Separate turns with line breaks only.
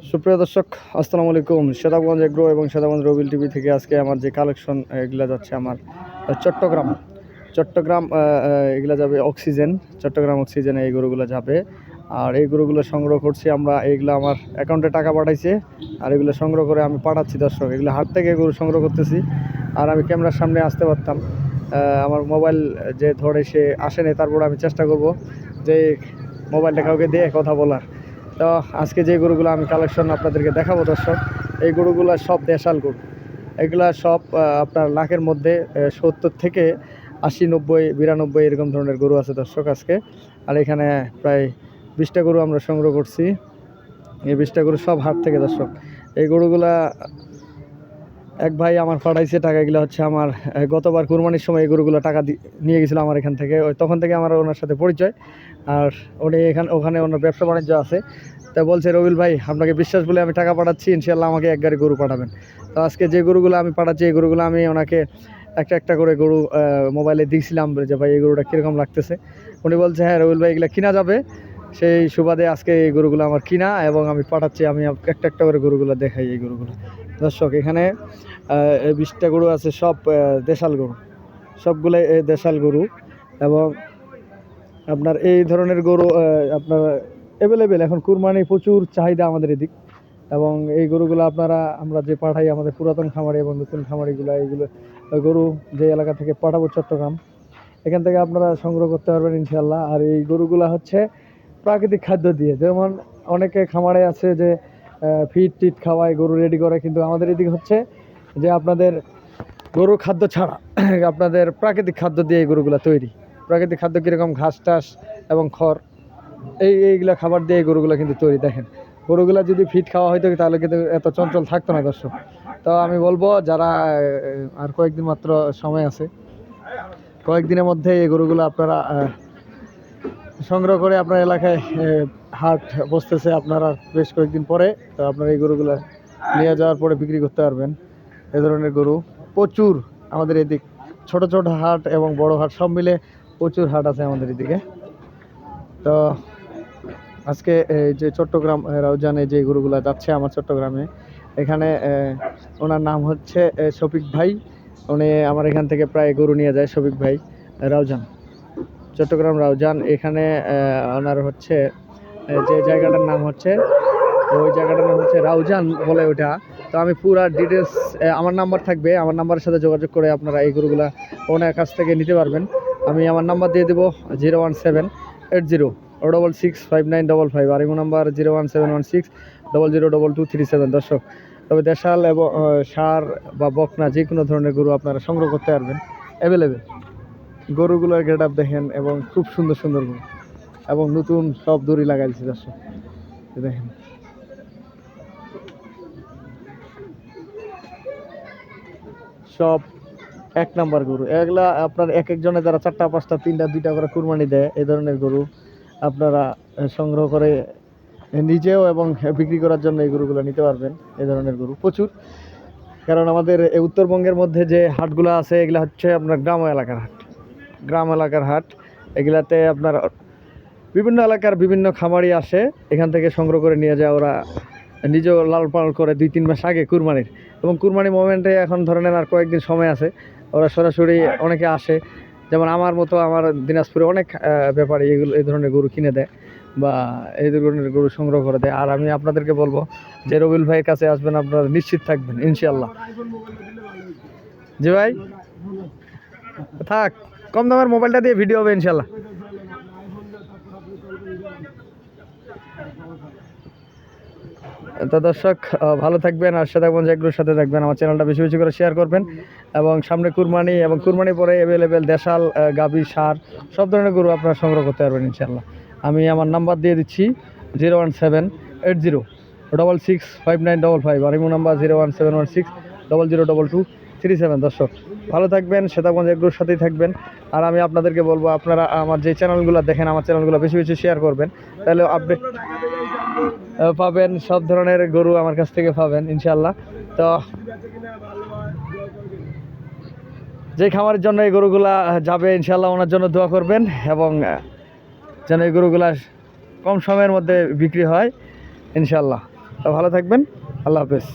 সুপ্রিয় দর্শক, আসসালামু আলাইকুম। সেতাবগঞ্জ এগ্রো এবং সেতাবগঞ্জ রবিল টিভি থেকে আজকে আমার যে কালেকশন এগুলা যাচ্ছে আমার চট্টগ্রাম চট্টগ্রাম এগুলা যাবে অক্সিজেন, চট্টগ্রাম অক্সিজেনে এই গরুগুলো যাবে। আর এই গরুগুলো সংগ্রহ করছি আমরা, এইগুলো আমার অ্যাকাউন্টে টাকা পাঠাইছে আর এগুলো সংগ্রহ করে আমি পাঠাচ্ছি দর্শক। এগুলো হাট থেকে গরু সংগ্রহ করতেছি আর আমি ক্যামেরার সামনে আসতে পারতাম, আমার মোবাইল যে ধরে সে আসেনি, তারপর আমি চেষ্টা করব যে মোবাইলটা কাউকে দিয়ে কথা বলার। তো আজকে যে গরুগুলো আমি কালেকশন আপনাদেরকে দেখাবো দর্শক, এই গরুগুলো সব দেশাল গরু। এগুলা সব আপনার লাখের মধ্যে 70 থেকে 80, 90, 92 এরকম ধরনের গরু আছে দর্শক আজকে। আর এখানে প্রায় 20টা গরু আমরা সংগ্রহ করছি। এই 20টা গরু সব হাট থেকে দর্শক। এই গরুগুলা এক ভাই আমার পাঠাইছে টাকা। এগুলো হচ্ছে আমার গতবার কুরবানির সময় এই গরুগুলো টাকা নিয়ে গেছিলো আমার এখান থেকে, তখন থেকে আমার ওনার সাথে পরিচয়। আর উনি ওখানে ওনার ব্যবসা বাণিজ্য আছে। তা বলছে, রবিল ভাই আপনাকে বিশ্বাস বলে আমি টাকা পাঠাচ্ছি, ইনশাল্লাহ আমাকে এক গাড়ি গরু পাঠাবেন। তো আজকে যে গরুগুলো আমি পাঠাচ্ছি এই গরুগুলো আমি ওনাকে একটা একটা করে গরু মোবাইলে দিয়েছিলাম যে ভাই এই গরুটা কীরকম লাগতেছে। উনি বলছে, হ্যাঁ রবিল ভাই এগুলো কিনা যাবে। সেই সুবাদে আজকে এই গরুগুলো আমার কিনা এবং আমি পাঠাচ্ছি। আমি একটা একটা করে গরুগুলো দেখাই। এই গরুগুলো দর্শক, এখানে 20টা গরু আছে, সব দেশাল গরু, সবগুলোই দেশাল গরু। এবং আপনার এই ধরনের গরু আপনার অ্যাভেলেবেল, এখন কুরবানি প্রচুর চাহিদা আমাদের এদিক। এবং এই গরুগুলো আমরা যে পাঠাই আমাদের পুরাতন খামারি এবং নতুন খামারিগুলো, এইগুলো গরু যে এলাকা থেকে পাঠাবো চট্টগ্রাম, এখান থেকে আপনারা সংগ্রহ করতে পারবেন ইনশাল্লাহ। আর এই গরুগুলো হচ্ছে প্রাকৃতিক খাদ্য দিয়ে, যেমন অনেকে খামারে আছে যে ফিট টিট খাওয়ায় গরু রেডি করে, কিন্তু আমাদের এদিকে হচ্ছে যে আপনাদের গরুর খাদ্য ছাড়া আপনাদের প্রাকৃতিক খাদ্য দিয়ে এই গরুগুলো তৈরি। প্রাকৃতিক খাদ্য কীরকম, ঘাস টাস এবং খড়, এইগুলা খাবার দিয়ে এই গরুগুলো কিন্তু তৈরি। দেখেন, গরুগুলা যদি ফিট খাওয়া হয়তো তাহলে কিন্তু এত চঞ্চল থাকতো না দর্শক। তো আমি বলবো যারা আর কয়েকদিন মাত্র সময় আছে, কয়েকদিনের মধ্যে এই গরুগুলো আপনারা সংগ্রহ করে আপনার এলাকায় হাট বসতেছে আপনারা বেশ কয়েকদিন পরে। তো আপনারা এই গরুগুলো নিয়ে যাওয়ার পরে বিক্রি করতে পারবেন। এ ধরনের গরু প্রচুর আমাদের এদিক, ছোট ছোট হাট এবং বড় হাট সব মিলে প্রচুর হাট আছে আমাদের এদিকে। তো আজকে এই যে চট্টগ্রাম রাউজানে যে গরুগুলো যাচ্ছে আমার চট্টগ্রামে, এখানে ওনার নাম হচ্ছে শফিক ভাই। উনি আমার এখান থেকে প্রায় গরু নিয়ে যায়। শফিক ভাই, রাউজান, চট্টগ্রাম রাউজান। এখানে ওনার হচ্ছে যে জায়গাটার নাম হচ্ছে, ওই জায়গাটার নাম হচ্ছে রাউজান বলে ওটা। তো আমি পুরা ডিটেলস, আমার নাম্বার থাকবে, আমার নাম্বারের সাথে যোগাযোগ করে আপনারা এই গরুগুলা ওনার কাছ থেকে নিতে পারবেন। আমি আমার নাম্বার দিয়ে দেবো 01780665955, আর এই নাম্বার 01716002237 দর্শক। তবে দেশাল এবং সার বা বকনা যে কোনো ধরনের গরু আপনারা সংগ্রহ করতে পারবেন, অ্যাভেলেবেল। গরুগুলোর গেট আপ দেখেন এবং খুব সুন্দর সুন্দর গরু, এবং নতুন সব দড়ি লাগাইছে দর্শক, দেখেন। সব 1 নাম্বার গরু। এগুলা আপনার এক একজনে যারা 4টা 5টা 3টা 2টা করে কুরবানি দেয়, এই ধরনের গরু আপনারা সংগ্রহ করে নিজেও এবং বিক্রি করার জন্য এই গরুগুলো নিতে পারবেন। এই ধরনের গরু প্রচুর, কারণ আমাদের এই উত্তরবঙ্গের মধ্যে যে হাটগুলো আছে এগুলো হচ্ছে আপনার গ্রাম এলাকার হাট। গ্রাম এলাকার হাট, এগুলাতে আপনার বিভিন্ন এলাকার বিভিন্ন খামারি আসে, এখান থেকে সংগ্রহ করে নিয়ে যায়। ওরা নিজেও লাল পালন করে 2-3 মাস আগে কুরবানির, এবং কুরবানি মোমেন্টে এখন ধরেন আর কয়েকদিন সময় আছে, ওরা সরাসরি অনেকে আসে। যেমন আমার মতো আমার দিনাজপুরে অনেক ব্যাপারী এই ধরনের গরু কিনে দেয় বা এই ধরনের গরু সংগ্রহ করে দেয়। আর আমি আপনাদেরকে বলবো যে রবিল ভাইয়ের কাছে আসবেন, আপনারা নিশ্চিত থাকবেন ইনশাল্লাহ। জি ভাই, থাক, কম দামের মোবাইলটা দিয়ে ভিডিও হবে ইনশাল্লাহ। তো দর্শক, ভালো থাকবেন আর সেতাবগঞ্জ এগ্রোর সাথে থাকবেন। আমার চ্যানেলটা বেশি বেশি করে শেয়ার করবেন। এবং সামনে কুরবানি এবং কুরবানি পরে অ্যাভেলেবেল দেশাল গাভী সার সব ধরনের গরু আপনারা সংগ্রহ করতে পারবেন ইনশাল্লাহ। আমি আমার নাম্বার দিয়ে দিচ্ছি 01780665955, আর ইমো নাম্বার 01716002237 দর্শক। ভালো থাকবেন, সেতাবগঞ্জ এগ্রোর সাথেই থাকবেন। আর আমি আপনাদেরকে বলবো আপনারা আমার যে চ্যানেলগুলো দেখেন, আমার চ্যানেলগুলো বেশি বেশি শেয়ার করবেন, তাহলে আপডেট পাবেন। সব ধরনের গরু আমার কাছ থেকে পাবেন ইনশাল্লাহ। তো যে খামারের জন্য এই গরুগুলা যাবে ইনশাল্লাহ ওনার জন্য দোয়া করবেন, এবং যেন এই গরুগুলা কম সময়ের মধ্যে বিক্রি হয় ইনশাল্লাহ। তো ভালো থাকবেন, আল্লাহ হাফেজ।